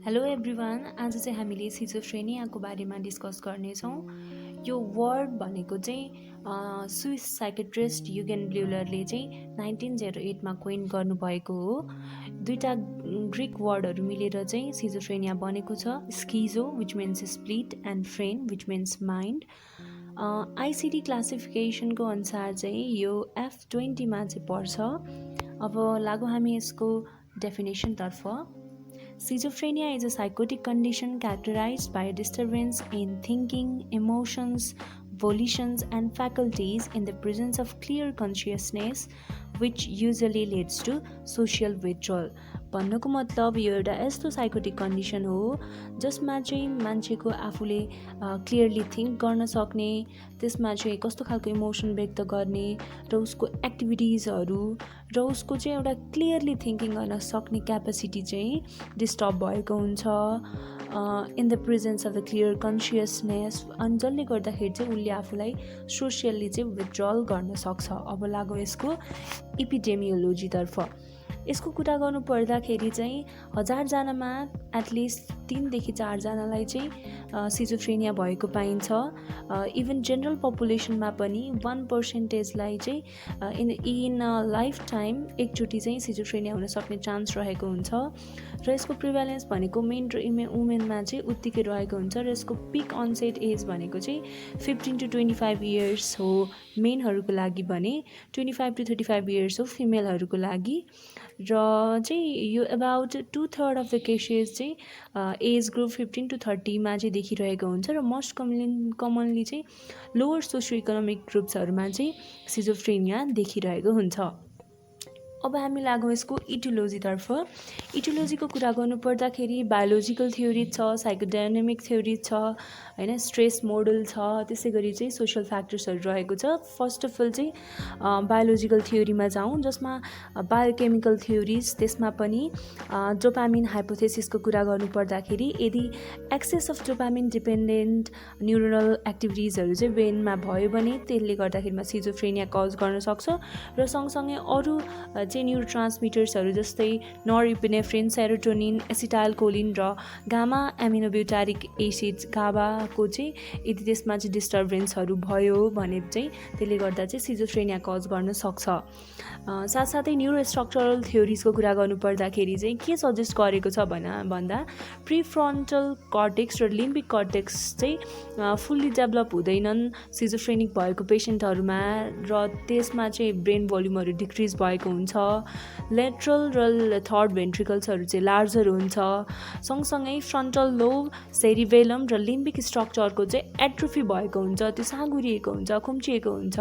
Hello everyone, आज चाहिँ हामीले सिजोफ्रेनियाको बारेमा डिस्कस गर्नेछौँ। यो वर्ड भनेको चाहिँ स्विस साइकेट्रिस्ट युगेन ब्ल्युलरले चाहिँ 1908मा कोइन गर्नुभएको हो। दुईवटा ग्रिक वर्डहरू मिलेर चाहिँ सिजोफ्रेनिया बनेको छ। Schizo which means split and phren which means mind. ICD क्लासिफिकेसनको अनुसार चाहिँ यो F20मा चाहिँ पर्छ। अब लागौँ हामी यसको डेफिनेसनतर्फ। Schizophrenia is a psychotic condition characterized by a disturbance in thinking, emotions, volitions, and faculties in the presence of clear consciousness, which usually leads to social withdrawal. भन्नुको मतलब यो एउटा यस्तो साइकोटिक कन्डिसन हो जसमा चाहिँ मान्छेको आफूले क्लियरली थिङ्क गर्न सक्ने, त्यसमा चाहिँ कस्तो खालको इमोसन व्यक्त गर्ने र उसको एक्टिभिटिजहरू र उसको चाहिँ एउटा क्लियरली थिङ्किङ गर्न सक्ने क्यापेसिटी चाहिँ डिस्टर्ब भएको हुन्छ in the presence of the clear consciousness. अनि जसले गर्दाखेरि चाहिँ उसले आफूलाई सोसियल्ली चाहिँ विथड्रल गर्न सक्छ। अब लागौँ यसको इपिडेमियोलोजीतर्फ। यसको कुरा गर्नु पर्दाखेरि चाहिँ 1000जनामा एटलिस्ट 3देखि 4जनालाई चाहिँ सिजोफ्रेनिया भएको पाइन्छ। इभन जेनरल पपुलेसनमा पनि 1%लाई चाहिँ इन लाइफ टाइम एकचोटि चाहिँ सिजोफ्रेनिया हुन सक्ने चान्स रहेको हुन्छ र यसको प्रिभ्यालेन्स भनेको मेन र वुमेनमा चाहिँ उत्तिकै रहेको हुन्छ र यसको पिक अनसेट एज भनेको चाहिँ 15 to 25 इयर्स हो मेनहरूको लागि भने 25 to 35 इयर्स हो फिमेलहरूको लागि। र चाहिँ यो अबाउट 2/3 अफ द केसेस चाहिँ एज ग्रुप 15 to 30 मा चाहिँ देखिरहेको हुन्छ र मोस्ट कमनली चाहिँ लोवर सोसियो इकोनोमिक ग्रुप्सहरूमा चाहिँ सिजोफ्रेनिया देखिरहेको हुन्छ। अब हामी लागौँ यसको इटियोलोजीतर्फ। इटियोलोजीको कुरा गर्नु पर्दाखेरि बायोलोजिकल थ्योरी छ, साइकोडाइनामिक थ्योरी छ, होइन, स्ट्रेस मोडल छ, त्यसै गरी चाहिँ सोसल फ्याक्टर्सहरू रहेको छ। फर्स्ट अफ अल चाहिँ बायोलोजिकल थ्योरीमा जाउँ जसमा बायोकेमिकल थ्योरिज, त्यसमा पनि डोपामिन हाइपोथेसिसको कुरा गर्नु पर्दाखेरि यदि excess of dopamine dependent neuronal एक्टिभिटिजहरू चाहिँ ब्रेनमा भयो भने त्यसले गर्दाखेरिमा सिजोफ्रेनिया कज गर्न सक्छ र सँगसँगै अरू चाहिँ न्युरो ट्रान्समिटर्सहरू जस्तै नोरेपिनेफ्रिन, सेरोटोनिन, एसिटाइलकोलिन र गामा एमिनोब्युटारिक एसिड्स गाबाको चाहिँ यदि त्यसमा चाहिँ डिस्टर्बेन्सहरू भयो भने चाहिँ त्यसले गर्दा चाहिँ सिजोफ्रेनिया कज गर्न सक्छ। साथसाथै न्युरो स्ट्रक्चरल थ्योरिजको कुरा गर्नु पर्दाखेरि चाहिँ के सजेस्ट गरेको छ भन्दा प्रिफ्रन्टल कर्टेक्स र लिम्बिक कर्टेक्स चाहिँ फुल्ली डेभलप हुँदैनन् सिजोफ्रेनिक भएको पेसेन्टहरूमा र त्यसमा चाहिँ ब्रेन भोल्युमहरू डिक्रिज भएको हुन्छ। लेटरल र थर्ड भेन्ट्रिकल्सहरू चाहिँ लार्जर हुन्छ। सँगसँगै फ्रन्टल लोब, सेरिबेलम र लिम्बिक स्ट्रक्चरको चाहिँ एट्रोफी भएको हुन्छ, त्यो साँगुरिएको हुन्छ, खुम्चिएको हुन्छ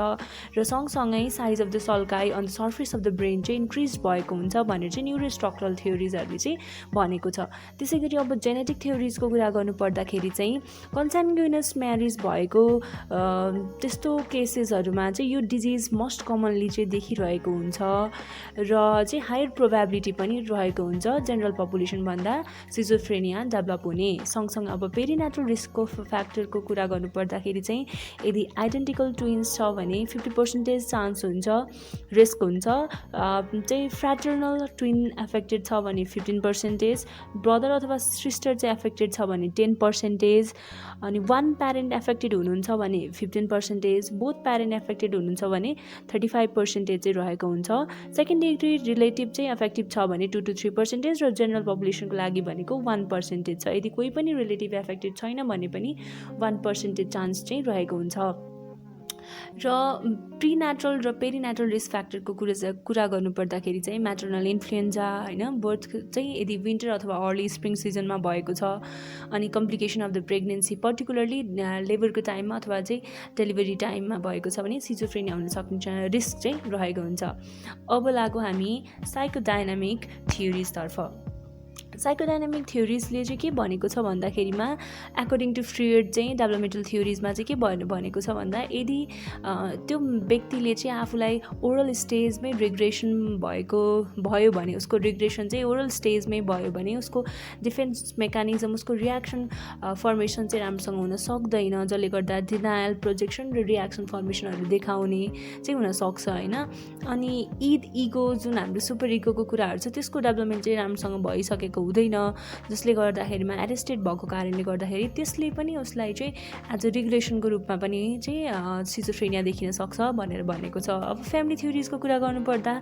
र सँगसँगै size of the sulci on the surface of the brain चाहिँ इन्क्रिज भएको हुन्छ भनेर चाहिँ न्युरो स्ट्रक्चरल थ्योरिजहरूले चाहिँ भनेको छ। त्यसै गरी अब जेनेटिक थ्योरिजको कुरा गर्नु पर्दाखेरि चाहिँ कन्सान्ग्युइनस म्यारिज भएको त्यस्तो केसेसहरूमा चाहिँ यो डिजिज मोस्ट कमनली चाहिँ देखिरहेको हुन्छ र चाहिँ हायर प्रोबेबिलिटी पनि रहेको हुन्छ जेनरल पपुलेसनभन्दा सिजोफ्रेनिया डेभलप हुने। सँगसँगै अब पेरिनेटल रिस्कको फ्याक्टरको कुरा गर्नु पर्दाखेरि चाहिँ यदि आइडेन्टिकल ट्विन्स छ भने 50% चान्स हुन्छ, रिस्क हुन्छ। चाहिँ फ्र्याटर्नल ट्विन एफेक्टेड छ भने 15%, ब्रदर अथवा सिस्टर चाहिँ एफेक्टेड छ भने 10%, अनि वान प्यारेन्ट एफेक्टेड हुनुहुन्छ भने 15%, बोथ प्यारेन्ट एफेक्टेड हुनुहुन्छ भने 35% चाहिँ रहेको हुन्छ। सेकेन्ड डिग्री रिलेटिभ चाहिँ एफेक्टिभ छ भने 2 to 3% र जेनरल पपुलेसनको लागि भनेको 1% छ। यदि कोही पनि रिलेटिभ एफेक्टेड छैन भने पनि 1% चान्स चाहिँ रहेको हुन्छ। र प्रिनेटल र पेरिनेटल रिस्क फ्याक्टरको कुरा गर्नु पर्दाखेरि चाहिँ म्याटर्नल इन्फ्लुएन्जा, होइन, बर्थ चाहिँ यदि विन्टर अथवा अर्ली स्प्रिङ सिजनमा भएको छ अनि complication of the pregnancy particularly लेबरको टाइममा अथवा चाहिँ डेलिभरी टाइममा भएको छ भने सिजोफ्रेनिया हुन सक्ने रिस्क चाहिँ रहेको हुन्छ। अब लागौँ हामी साइकोडाइनामिक थ्योरिजतर्फ। साइकोडाइनामिक थ्योरिजले चाहिँ के भनेको छ भन्दाखेरिमा एकर्डिङ टु फ्रियड चाहिँ डेभलपमेन्टल थ्योरिजमा चाहिँ के भनेको छ भन्दा यदि त्यो व्यक्तिले चाहिँ आफूलाई ओरल स्टेजमै रिग्रेसन भयो भने, उसको रिग्रेसन चाहिँ ओरल स्टेजमै भयो भने उसको डिफेन्स मेकानिजम, उसको रियाक्सन फर्मेसन चाहिँ राम्रोसँग हुन सक्दैन, जसले गर्दा डिनायल, प्रोजेक्सन र रियाक्सन फर्मेसनहरू देखाउने चाहिँ हुनसक्छ, होइन। अनि इगो जुन हाम्रो सुपर इगोको कुराहरू छ त्यसको डेभलपमेन्ट चाहिँ राम्रोसँग भइसकेको हुँदैन, जसले गर्दाखेरिमा एरेस्टेड भएको कारणले गर्दाखेरि त्यसले पनि उसलाई चाहिँ एज अ रिग्रेसनको रूपमा पनि चाहिँ सिजोफ्रेनिया देखिन सक्छ भनेर भनेको छ। अब फ्यामिली थ्योरिजको कुरा गर्नुपर्दा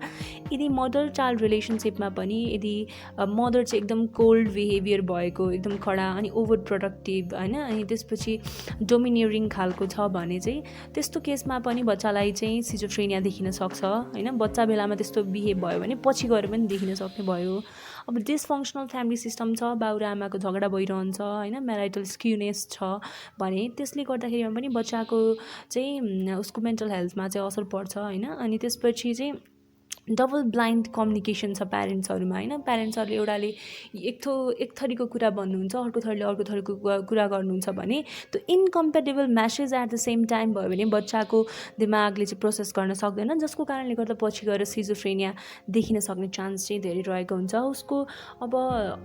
यदि मदर चाइल्ड रिलेसनसिपमा पनि यदि मदर चाहिँ एकदम कोल्ड बिहेभियर भएको, एकदम कडा अनि ओभर प्रोडक्टिभ होइन, अनि त्यसपछि डोमिनियरिङ खालको छ भने चाहिँ त्यस्तो केसमा पनि बच्चालाई चाहिँ सिजोफ्रेनिया देखिन सक्छ होइन। बच्चा बेलामा त्यस्तो बिहेभ भयो भने पछि गएर पनि देखिन सक्ने भयो। अब डिसफङ्सनल फ्यामिली सिस्टम छ, बाउ र आमाको झगडा भइरहन्छ होइन, म्याराइटल स्क्युनेस छ भने त्यसले गर्दाखेरिमा पनि बच्चाको चाहिँ उसको मेन्टल हेल्थमा चाहिँ असर पर्छ होइन। अनि त्यसपछि चाहिँ डबल ब्लाइन्ड कम्युनिकेसन छ प्यारेन्ट्सहरूमा होइन। प्यारेन्ट्सहरूले एउटाले एक थरीको कुरा भन्नुहुन्छ, अर्को थरीले अर्को थरीको कुरा गर्नुहुन्छ भने त्यो incompatible message at the same time भयो भने बच्चाको दिमागले चाहिँ प्रोसेस गर्न सक्दैन, जसको कारणले गर्दा पछि गएर सिजोफ्रेनिया देखिन सक्ने चान्स चाहिँ धेरै रहेको हुन्छ उसको। अब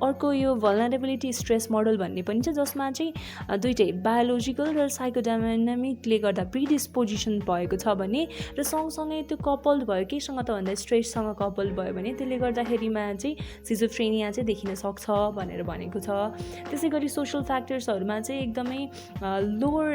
अर्को यो भल्नरेबिलिटी स्ट्रेस मोडल भन्ने पनि छ, जसमा चाहिँ दुइटै बायोलोजिकल र साइकोडाइनामिकले गर्दा प्रिडिस्पोजिसन भएको छ भने र सँगसँगै त्यो कपल्ड भयो केसँग त भन्दा स्ट्रेससँग कपल भयो भने त्यसले गर्दाखेरिमा चाहिँ सिजोफ्रेनिया चाहिँ देखिन सक्छ भनेर भनेको छ। त्यसै गरी सोसल फ्याक्टर्सहरूमा चाहिँ एकदमै लोवर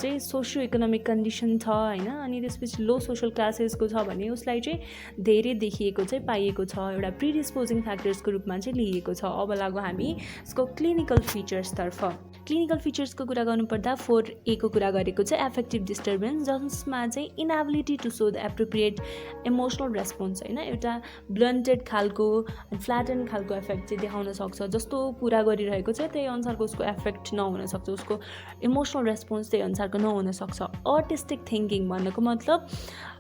चाहिँ सोसियो इकोनोमिक कन्डिसन छ होइन। अनि त्यसपछि लो सोसल क्लासेसको छ भने उसलाई चाहिँ धेरै देखिएको चाहिँ पाइएको छ, एउटा प्रिडिस्पोजिङ फ्याक्टर्सको रूपमा चाहिँ लिइएको छ। अब लागौँ हामी यसको क्लिनिकल फिचर्सतर्फ। क्लिनिकल फिचर्सको कुरा गर्नुपर्दा 4A को कुरा गरेको चाहिँ एफेक्टिभ डिस्टर्बेन्स, जसमा चाहिँ inability to show the appropriate emotional response होइन, एउटा ब्लन्टेड खालको फ्ल्याटन खालको एफेक्ट चाहिँ देखाउन सक्छ। जस्तो कुरा गरिरहेको छ त्यही अनुसारको उसको एफेक्ट नहुन सक्छ, उसको इमोसनल रेस्पोन्स त्यही अनुसारको नहुन सक्छ। अर्टिस्टिक थिङ्किङ भन्नुको मतलब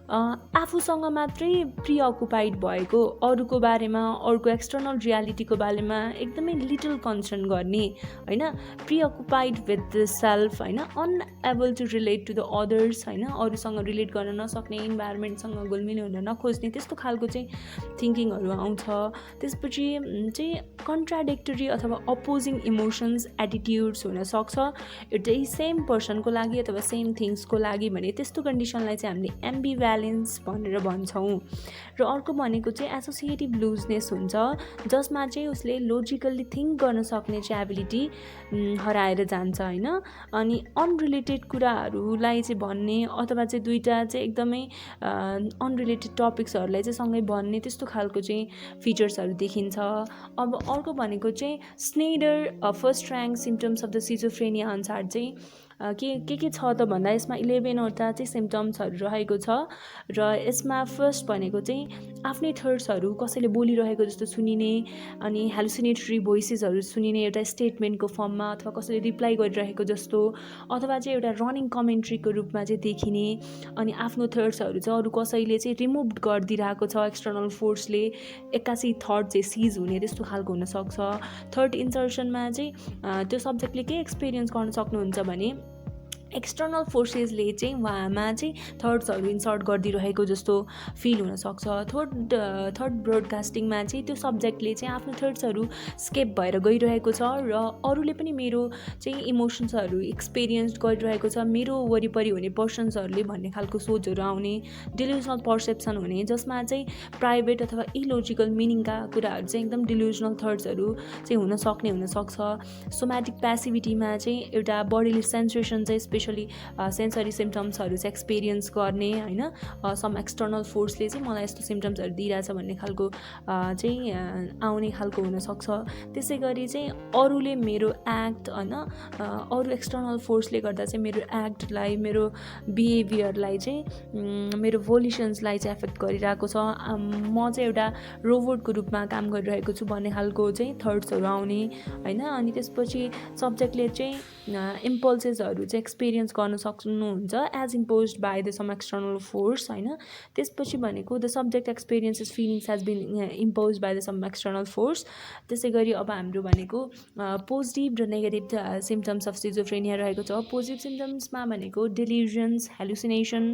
आफूसँग मात्रै प्रिअकुपाइड भएको, अरूको बारेमा अरूको एक्सटर्नल रियालिटीको बारेमा एकदमै लिटल कन्सर्न गर्ने होइन, प्रिअकुपाइड विथ द सेल्फ होइन, unable to relate to the others होइन, अरूसँग रिलेट गर्न नसक्ने, इन्भाइरोमेन्टसँग घुलमिल हुन नखोज्ने, त्यस्तो खालको चाहिँ थिङ्किङहरू आउँछ। त्यसपछि चाहिँ कन्ट्राडिक्टरी अथवा अपोजिङ इमोसन्स एटिट्युड्स हुनसक्छ एउटै सेम पर्सनको लागि अथवा सेम थिङ्सको लागि भने त्यस्तो कन्डिसनलाई चाहिँ हामीले एम्बिभ्यालेन्स भनेर भन्छौँ। र अर्को भनेको चाहिँ एसोसिएटिभ लुजनेस हुन्छ, जसमा चाहिँ उसले लोजिकल्ली थिङ्क गर्न सक्ने चाहिँ एबिलिटी हराएर जान्छ होइन। अनि अनरिलेटेड कुराहरूलाई चाहिँ भन्ने अथवा चाहिँ दुईवटा चाहिँ एकदमै अनरिलेटेड टपिक्सहरूलाई चाहिँ सँगै भन्ने त्यस्तो खालको चाहिँ फिचर्सहरू देखिन्छ। अब अर्को भनेको चाहिँ Snider first rank symptoms of the schizophrenia अनुसार चाहिँ के छ त भन्दा यसमा 11वटा चाहिँ सिम्पटम्सहरू रहेको छ। र यसमा फर्स्ट भनेको चाहिँ आफ्नै थट्सहरू कसैले बोलिरहेको जस्तो सुनिने, अनि हेलुसिनेटरी भोइसेसहरू सुनिने एउटा स्टेटमेन्टको फर्ममा, अथवा कसैले रिप्लाई गरिरहेको जस्तो, अथवा चाहिँ एउटा रनिङ कमेन्ट्रीको रूपमा चाहिँ देखिने, अनि आफ्नो थट्सहरू चाहिँ अरू कसैले चाहिँ रिमुभ गरिदिरहेको छ एक्सटर्नल फोर्सले, एक्कासी थट चाहिँ सिज हुने त्यस्तो खालको हुनसक्छ। थर्ड इन्सर्सनमा चाहिँ त्यो सब्जेक्टले के एक्सपिरियन्स गर्न सक्नुहुन्छ भने एक्सटर्नल फोर्सेसले चाहिँ उहाँमा चाहिँ थट्सहरू इन्सर्ट गरिदिरहेको जस्तो फिल हुनसक्छ। थर्ड ब्रोडकास्टिङमा चाहिँ त्यो सब्जेक्टले चाहिँ आफ्नो थट्सहरू स्केप भएर गइरहेको छ र अरूले पनि मेरो चाहिँ इमोसन्सहरू एक्सपिरियन्स गरिरहेको छ, मेरो वरिपरि हुने पर्सन्सहरूले भन्ने खालको सोचहरू आउने, डिल्युजनल पर्सेप्सन हुने, जसमा चाहिँ प्राइभेट अथवा इलोजिकल मिनिङका कुराहरू चाहिँ एकदम डिल्युजनल थट्सहरू चाहिँ हुनसक्छ। सोम्याटिक प्यासिभिटीमा चाहिँ एउटा बडीले सेन्सेसन चाहिँ स्पेसली सेन्सरी सिम्पटम्सहरू चाहिँ एक्सपिरियन्स गर्ने होइन, सम एक्सटर्नल फोर्सले चाहिँ मलाई यस्तो सिम्पटम्सहरू दिइरहेछ भन्ने खालको चाहिँ आउने खालको हुनसक्छ। त्यसै गरी चाहिँ अरूले मेरो एक्ट होइन, अरू एक्सटर्नल फोर्सले गर्दा चाहिँ मेरो एक्टलाई, मेरो बिहेभियरलाई चाहिँ, मेरो भोलिसन्सलाई चाहिँ एफेक्ट गरिरहेको छ, म चाहिँ एउटा रोबोटको रूपमा काम गरिरहेको छु भन्ने खालको चाहिँ थट्सहरू आउने होइन। अनि त्यसपछि सब्जेक्टले चाहिँ इम्पल्सेसहरू चाहिँ एक्सपिरियन्स गर्न सक्नुहुन्छ as imposed by the some external force होइन। त्यसपछि भनेको the subject experiences feelings has been imposed by the some external force. त्यसै गरी अब हाम्रो भनेको पोजिटिभ र नेगेटिभ सिम्पटम्स अफ सिजोफ्रेनिया रहेको छ। पोजिटिभ सिम्पटम्समा भनेको डिल्युजन्स, हेलुसिनेसन,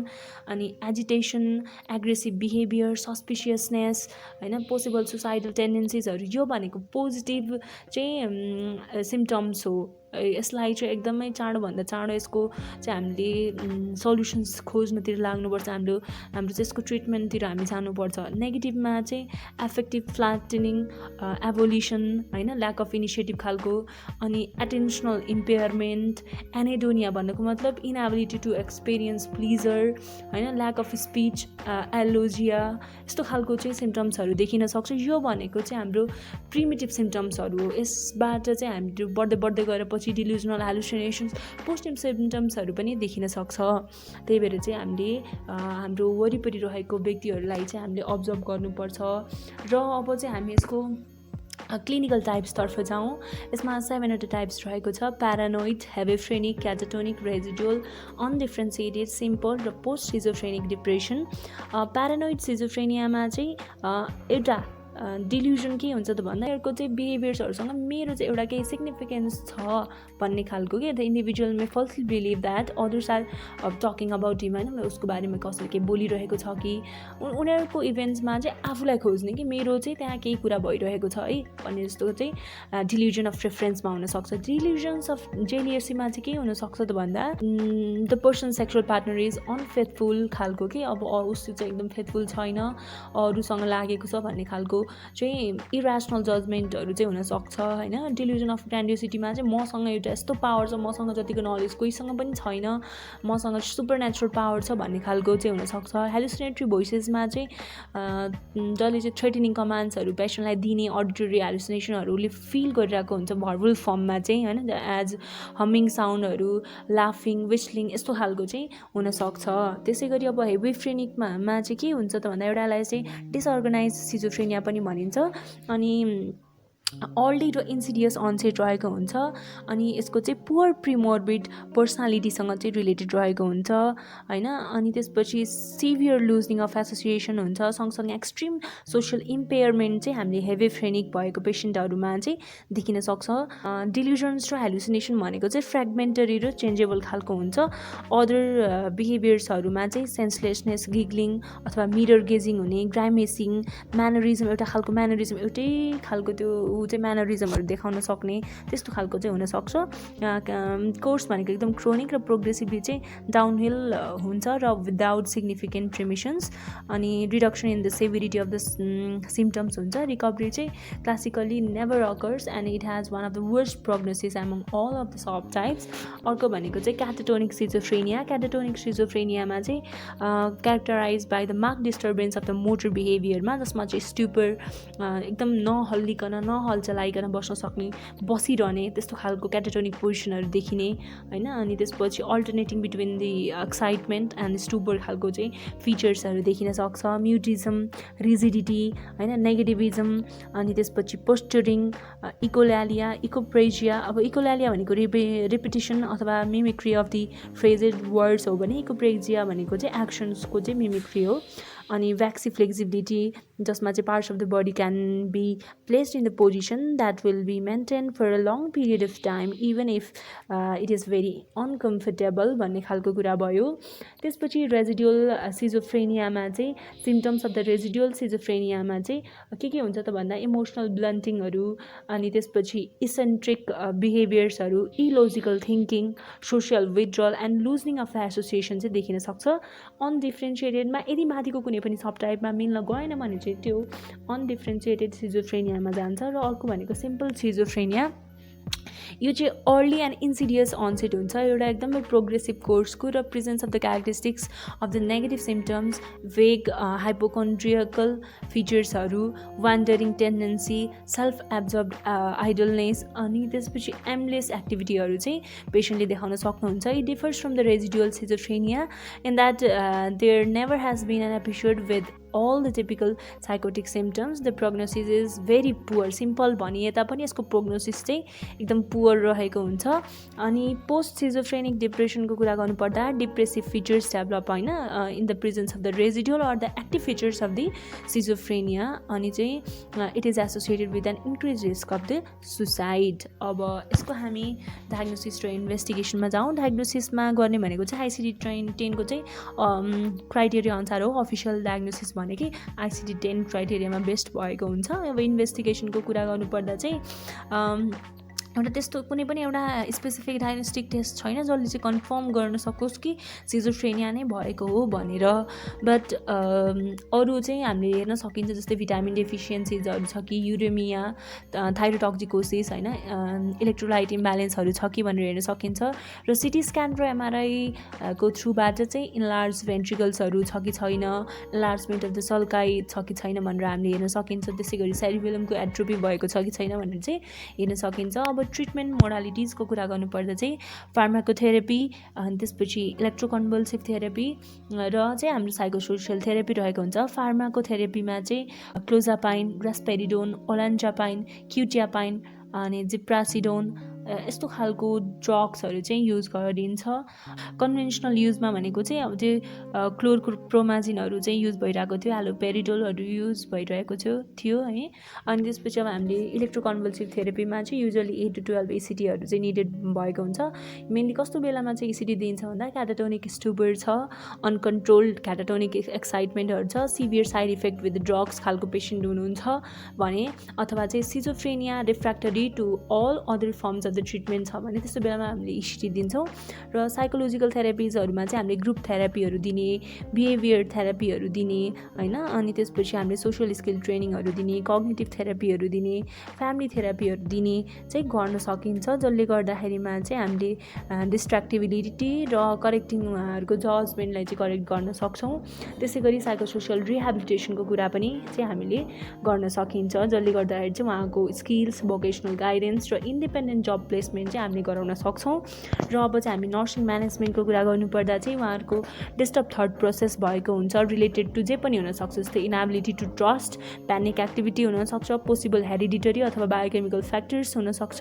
अनि एजिटेसन, एग्रेसिभ बिहेभियर, सस्पिसियसनेस होइन, पोसिबल सुसाइडल टेन्डेन्सिजहरू, यो भनेको पोजिटिभ चाहिँ सिम्पटम्स हो। यसलाई चाहिँ एकदमै चाँडोभन्दा चाँडो यसको चाहिँ हामीले सल्युसन्स खोज्नतिर लाग्नुपर्छ। हाम्रो चाहिँ यसको ट्रिटमेन्टतिर हामी जानुपर्छ। नेगेटिभमा चाहिँ एफेक्टिभ फ्ल्याटनिङ, एभोल्युसन होइन, ल्याक अफ इनिसिएटिभ खालको, अनि एटेन्सनल इम्पेयरमेन्ट, एनेडोनिया भन्नुको मतलब इनएबिलिटी टु एक्सपिरियन्स प्लिजर होइन, ल्याक अफ स्पिच, एलोजिया, यस्तो खालको चाहिँ सिम्टम्सहरू देखिन सक्छ। यो भनेको चाहिँ हाम्रो प्रिमिटिभ सिम्टम्सहरू हो। यसबाट चाहिँ हामी बढ्दै बढ्दै गएर पछि डिल्युजनल हेलुसिनेसन्स, पोस्टिम सिम्टम्सहरू पनि देखिन सक्छ। त्यही भएर चाहिँ हामीले हाम्रो वरिपरि रहेको व्यक्तिहरूलाई चाहिँ हामीले अब्जर्भ गर्नुपर्छ। र अब चाहिँ हामी यसको क्लिनिकल टाइप्सतर्फ जाउँ। यसमा 7वटा टाइप्स रहेको छ: प्यारानोइड, हेभिफ्रेनिक, क्याटाटोनिक, रेजिडुअल, अनडिफ्रेन्सिएटेड, सिम्पल र पोस्ट सिजोफ्रेनिक डिप्रेसन। प्यारानोइड सिजोफ्रेनियामा चाहिँ एउटा डिल्युजन के हुन्छ त भन्दा यसको चाहिँ बिहेभियर्सहरूसँग मेरो चाहिँ एउटा केही सिग्निफिकेन्स छ भन्ने खालको के, the individual may falsely believe that others are talking about him होइन, उसको बारेमा कसैले केही बोलिरहेको छ कि उनीहरूको इभेन्ट्समा चाहिँ आफूलाई खोज्ने कि मेरो चाहिँ त्यहाँ केही कुरा भइरहेको छ है भन्ने जस्तो चाहिँ डिल्युजन अफ रेफरेन्समा हुनसक्छ। डिल्युजन्स अफ जेलिएसीमा चाहिँ के हुनसक्छ त भन्दा the person sexual partner is unfaithful खालको कि, अब उसको चाहिँ एकदम फेथफुल छैन, अरूसँग लागेको छ भन्ने खालको चाहिँ इरेसनल जजमेन्टहरू चाहिँ हुनसक्छ होइन। डिल्युजन अफ ग्रान्डियोसिटीमा चाहिँ मसँग एउटा यस्तो पावर छ, मसँग जतिको नलेज कोहीसँग पनि छैन, मसँग सुपर नेचुरल पावर छ भन्ने खालको चाहिँ हुनसक्छ। हेलुसिनेटरी भोइसेसमा चाहिँ जसले चाहिँ थ्रेटनिङ कमान्ड्सहरू पेसेन्टलाई दिने अडिटरी हेलुसिनेसनहरूले फिल गरिरहेको हुन्छ भर्बल फर्ममा चाहिँ होइन, एज हमिङ साउन्डहरू, लाफिङ, विस्लिङ, यस्तो खालको चाहिँ हुनसक्छ। त्यसै गरी अब हेभिफ्रेनिकमा चाहिँ के हुन्छ त भन्दा एउटालाई चाहिँ डिसअर्गनाइज सिजोफ्रेनिया पनि भनिन्छ, अनि अर्ली र इन्सिडियस अनसेट रहेको हुन्छ, अनि यसको चाहिँ पुवर प्रिमोर्बिड पर्सनालिटीसँग चाहिँ रिलेटेड रहेको हुन्छ होइन। अनि त्यसपछि सिभियर लुजनिङ अफ एसोसिएसन हुन्छ, सँगसँगै एक्सट्रिम सोसियल इम्पेयरमेन्ट चाहिँ हामीले हेभिफ्रेनिक भएको पेसेन्टहरूमा चाहिँ देखिन सक्छ। डिल्युजन्स र हेलुसिनेसन भनेको चाहिँ फ्रेगमेन्टरी र चेन्जेबल खालको हुन्छ। अदर बिहेभियर्सहरूमा चाहिँ सेन्सलेसनेस, गिग्लिङ अथवा मिरर गेजिङ हुने, ग्राइमेसिङ, म्यानरिजम, एउटा खालको म्यानरिजम, एउटै खालको त्यो चाहिँ म्यानरिजमहरू देखाउन सक्ने त्यस्तो खालको चाहिँ हुनसक्छ। कोर्स भनेको एकदम क्रोनिक र प्रोग्रेसिभली चाहिँ डाउनहिल हुन्छ र विदाउट सिग्निफिकेन्ट रिमिसन्स, अनि reduction in the severity of the symptoms हुन्छ। रिकभरी चाहिँ classically never occurs and it has one of the worst prognosis among all of the sub types. अर्को भनेको चाहिँ क्याटाटोनिक सिजोफ्रेनिया। क्याटाटोनिक सिजोफ्रेनियामा चाहिँ characterize by the mark disturbance of the motor बिहेभियरमा, जसमा चाहिँ स्ट्युपर, एकदम नहल्लिकन नहलचलाइकन बस्न सक्ने, बसिरहने त्यस्तो खालको क्याटाटोनिक पोजिसनहरू देखिने होइन। अनि त्यसपछि alternating between the excitement and stupor खालको चाहिँ फिचर्सहरू देखिन सक्छ। म्युटिजम, रिजिडिटी होइन, नेगेटिभिजम, अनि त्यसपछि पोस्चरिङ, इकोल्यालिया, इकोप्रेजिया। अब इकोल्यालिया भनेको रिपिटिसन अथवा मिमिक्री अफ दि फ्रेजेड वर्ड्स हो भने इकोप्रेजिया भनेको चाहिँ एक्सन्सको चाहिँ मिमिक्री हो। अनि भ्याक्सी फ्लेक्सिबिलिटी, जसमा चाहिँ parts of the body can be placed in the position that will be maintain for a long period of time even if it is very uncomfortable भन्ने खालको कुरा भयो। त्यसपछि रेजिडुअल सिजोफ्रेनियामा चाहिँ सिम्टम्स अफ द रेजिडुअल सिजोफ्रेनियामा चाहिँ के हुन्छ त भन्दा इमोसनल ब्लन्टिङहरू, अनि त्यसपछि इसेन्ट्रिक बिहेभियर्सहरू, illogical thinking, social withdrawal and loosening of the association चाहिँ देखिन सक्छ। अनडिफ्रेन्सिएटेडमा यदि माथिको कुनै पनि सब टाइपमा मिल्न गएन भने चाहिँ त्यो अनडिफ्रेन्सिएटेड सिजोफ्रेनियामा जान्छ। र अर्को भनेको सिम्पल सिजोफ्रेनिया। यो चाहिँ अर्ली एन्ड इन्सिडियस अनसेट हुन्छ, एउटा एकदमै प्रोग्रेसिभ कोर्सको, र presence of the characteristics of the negative symptoms, vague hypochondriacal फिचर्सहरू, wandering tendency, self absorbed idleness, अनि त्यसपछि एमलेस एक्टिभिटीहरू चाहिँ पेसेन्टले देखाउन सक्नुहुन्छ। It differs from the residual schizophrenia in that there never has been an episode with all the typical psychotic symptoms. The prognosis is very poor. Simple भनिए तापनि यसको प्रोग्नोसिस चाहिँ एकदम पुवर रहेको हुन्छ। अनि पोस्ट सिजोफ्रेनिक डिप्रेसनको कुरा गर्नुपर्दा डिप्रेसिभ फिचर्स डेभलप होइन in the presence of the residual or the active features of the schizophrenia, अनि चाहिँ it is associated with an increase risk of the suicide. अब यसको हामी डायग्नोसिस र इन्भेस्टिगेसनमा जाउँ। डायग्नोसिसमा गर्ने भनेको चाहिँ ICD-10 को चाहिँ क्राइटेरिया अनुसार हो। अफिसियल डायग्नोसिस भने कि ICD-10 क्राइटेरियामा बेस्ट भएको हुन्छ। अब इन्भेस्टिगेसनको कुरा गर्नुपर्दा चाहिँ एउटा त्यस्तो कुनै पनि एउटा स्पेसिफिक डायग्नोस्टिक टेस्ट छैन जसले चाहिँ कन्फर्म गर्न सकोस् कि सिजोफ्रेनिया नै भएको हो भनेर। बट अरू चाहिँ हामीले हेर्न सकिन्छ, जस्तै भिटामिन डेफिसियन्सिजहरू छ कि, युरेमिया, थाइरोटोक्सिकोसिस होइन, इलेक्ट्रोलाइट इम्ब्यालेन्सहरू छ कि भनेर हेर्न सकिन्छ। र सिटी स्क्यान र एमआरआई को थ्रुबाट चाहिँ इन्लार्ज भेन्ट्रिकल्सहरू छ कि छैन, इन्लार्जमेन्ट अफ द सल्काई छ कि छैन भनेर हामीले हेर्न सकिन्छ। त्यसै गरी सेरिबेलमको एट्रोपी भएको छ कि छैन भनेर चाहिँ हेर्न सकिन्छ। अब ट्रिटमेन्ट मोडालिटिजको कुरा गर्नुपर्दा चाहिँ फार्माकोथेरापी, अनि त्यसपछि इलेक्ट्रोकन्भल्सिभ थेरापी र चाहिँ हाम्रो साइकोसोसियल थेरापी रहेको हुन्छ। फार्माकोथेरापीमा चाहिँ क्लोजापाइन, रेस्पेरिडोन, ओलान्जापाइन, क्युटियापाइन अनि जिप्रासिडोन यस्तो खालको ड्रग्सहरू चाहिँ युज गरिन्छ। कन्भेन्सनल युजमा भनेको चाहिँ अब त्यो क्लोरप्रोमाजिनहरू चाहिँ युज भइरहेको थियो, हेलोपेरिडोलहरू युज भइरहेको थियो है। अनि त्यसपछि अब हामीले इलेक्ट्रोकन्भल्सिभ थेरापीमा चाहिँ युजली 8 to 12 एसिटीहरू चाहिँ निडेड भएको हुन्छ। मेनली कस्तो बेलामा चाहिँ एसिटी दिन्छ भन्दा क्याटाटोनिक स्टुबर छ, अनकन्ट्रोल्ड क्याटाटोनिक एक्साइटमेन्टहरू छ, severe side effect with drugs खालको पेसेन्ट हुनुहुन्छ भने, अथवा चाहिँ schizophrenia refractory to all other forms of the treatment छ भने त्यस्तो बेलामा हामीले इसिटी दिन्छौँ। र साइकोलोजिकल थेरापिजहरूमा चाहिँ हामीले ग्रुप थेरापीहरू दिने, बिहेभियर थेरापीहरू दिने होइन, अनि त्यसपछि हामीले सोसियल स्किल ट्रेनिङहरू दिने, कग्निटिभ थेरापीहरू दिने, फ्यामिली थेरापीहरू दिने चाहिँ गर्न सकिन्छ। जसले गर्दाखेरिमा चाहिँ हामीले डिस्ट्र्याक्टिबिलिटी र करेक्टिङ उहाँहरूको जजमेन्टलाई चाहिँ करेक्ट गर्न सक्छौँ। त्यसै गरी साइकोसोसियल रिहेबिलिटेसनको कुरा पनि चाहिँ हामीले गर्न सकिन्छ, जसले गर्दाखेरि चाहिँ उहाँको स्किल्स, भोकेसनल गाइडेन्स र इन्डिपेन्डेन्ट जब प्लेसमेन्ट चाहिँ हामीले गराउन सक्छौँ। र अब चाहिँ हामी नर्सिङ म्यानेजमेन्टको कुरा गर्नुपर्दा चाहिँ उहाँहरूको डिस्टर्ब थर्ड प्रोसेस भएको हुन्छ, रिलेटेड टु जे पनि हुनसक्छ, जस्तै inability to trust, panic activity हुनसक्छ, पोसिबल हेरिडिटरी अथवा बायोकेमिकल फ्याक्टर्स हुनसक्छ,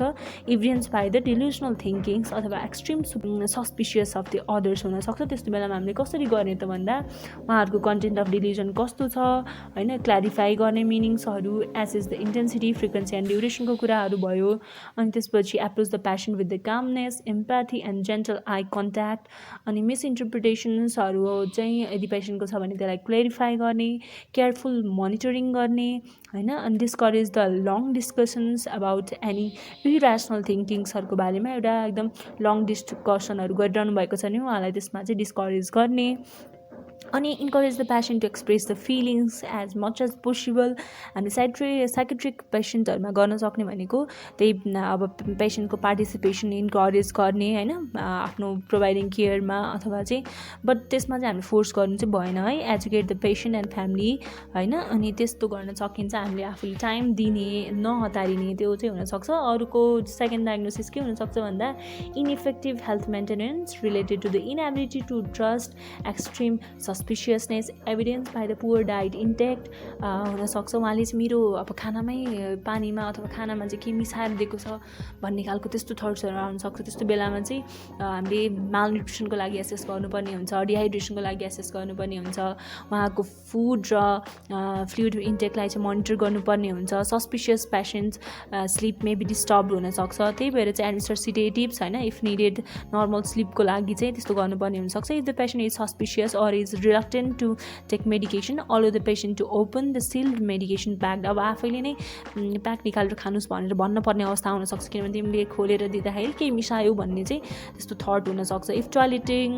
evidence by the delusional thinkings अथवा extreme suspicious of the others हुनसक्छ। त्यस्तो बेलामा हामीले कसरी गर्ने त भन्दा उहाँहरूको कन्टेन्ट अफ डिल्युजन कस्तो छ होइन, क्ल्यारिफाई गर्ने मिनिङ्सहरू, as is the intensity, frequency and ड्युरेसनको कुराहरू भयो। अनि त्यसपछि approach the patient with the calmness, empathy and gentle eye contact. अनि मिसइन्टरप्रिटेसन्सहरू चाहिँ यदि पेसेन्टको छ भने त्यसलाई क्ल्यारिफाई गर्ने, केयरफुल मोनिटरिङ गर्ने होइन, अनि discourage the long discussions about any irrational थिङ्किङ्सहरूको बारेमा एउटा एकदम लङ डिस्कसनहरू गरिरहनु भएको छ भने उहाँलाई त्यसमा चाहिँ डिस्करेज गर्ने। अनि encourage the patient to express the feelings as much as possible. हामी साइकेट्रिक पेसेन्टहरूमा गर्न सक्ने भनेको त्यही अब पेसेन्टको पार्टिसिपेसन इन्करेज गर्ने होइन, आफ्नो प्रोभाइडिङ केयरमा, अथवा चाहिँ बट त्यसमा चाहिँ हामी फोर्स गर्नु चाहिँ भएन है, educate the patient and family होइन। अनि त्यस्तो गर्न सकिन्छ, हामीले आफूले टाइम दिने, नहतारिने, त्यो चाहिँ हुनसक्छ। अरूको सेकेन्ड डायग्नोसिस के हुनसक्छ भन्दा ineffective health maintenance related to the inability to trust, extreme suspiciousness, evidence by the poor diet intake हुनसक्छ। उहाँले चाहिँ मेरो अब खानामै पानीमा अथवा खानामा चाहिँ के मिसाएर दिएको छ भन्ने खालको त्यस्तो थट्सहरू आउनसक्छ। त्यस्तो बेलामा चाहिँ हामीले मालन्युट्रिसनको लागि एसेस गर्नुपर्ने हुन्छ, डिहाइड्रेसनको लागि एसेस गर्नुपर्ने हुन्छ, उहाँको फुड र फ्लुइड इन्टेकलाई चाहिँ मोनिटर गर्नुपर्ने हुन्छ। Suspicious patients sleep may be disturb हुनसक्छ, त्यही भएर चाहिँ एडमिनिस्टर सिडेटिभ्स होइन, इफ निडेड नर्मल स्लिपको लागि चाहिँ त्यस्तो गर्नुपर्ने हुनसक्छ। If the patient is suspicious or is reluctant to take medication, allow the patient to open the sealed medication pack। अब आफैले नै प्याक निकालेर खानुहोस् भनेर भन्नुपर्ने अवस्था हुनसक्छ, किनभने तिमीले खोलेर दिँदाखेरि केही मिसायो भन्ने चाहिँ त्यस्तो थट हुनसक्छ। इफ टोइलेटिङ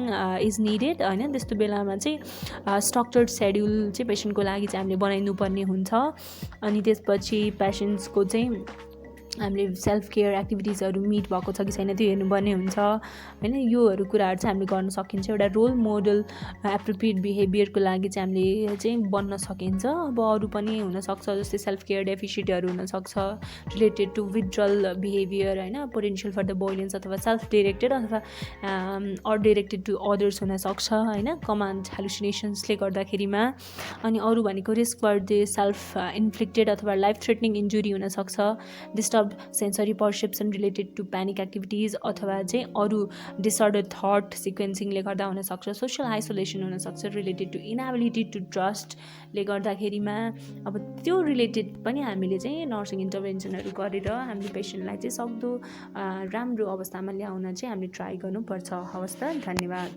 इज निडेड होइन, त्यस्तो बेलामा चाहिँ स्ट्रक्चर्ड सेड्युल चाहिँ पेसेन्टको लागि चाहिँ हामीले बनाइनुपर्ने हुन्छ। अनि त्यसपछि पेसेन्ट्सको चाहिँ हामीले सेल्फ केयर एक्टिभिटिजहरू मिट भएको छ कि छैन त्यो हेर्नुपर्ने हुन्छ होइन। योहरू कुराहरू चाहिँ हामीले गर्न सकिन्छ। एउटा रोल मोडल एप्रोप्रिएट बिहेभियरको लागि चाहिँ हामीले चाहिँ बन्न सकिन्छ। अब अरू पनि हुनसक्छ, जस्तै सेल्फ केयर डेफिसिटहरू हुनसक्छ रिलेटेड टु विथड्रल बिहेभियर होइन, पोटेन्सियल फर द भोइलेन्स अथवा सेल्फ डिरेक्टेड अथवा अर डिरेक्टेड टु अदर्स हुनसक्छ होइन, कमान्ड हेलुसिनेसन्सले गर्दाखेरिमा। अनि अरू भनेको risk for the self inflicted अथवा लाइफ थ्रेटनिङ इन्जुरी हुनसक्छ, disturb sensory perception related to panic activities अथवा चाहिँ अरू डिसअर्डर थट सिक्वेन्सिङले गर्दा हुनसक्छ, सोसियल आइसोलेसन हुनसक्छ रिलेटेड टु इनएबिलिटी टु ट्रस्टले गर्दाखेरिमा। अब त्यो रिलेटेड पनि हामीले चाहिँ नर्सिङ इन्टरभेन्सनहरू गरेर हामीले पेसेन्टलाई चाहिँ सक्दो राम्रो अवस्थामा ल्याउन चाहिँ हामीले ट्राई गर्नुपर्छ। हवस् त, धन्यवाद।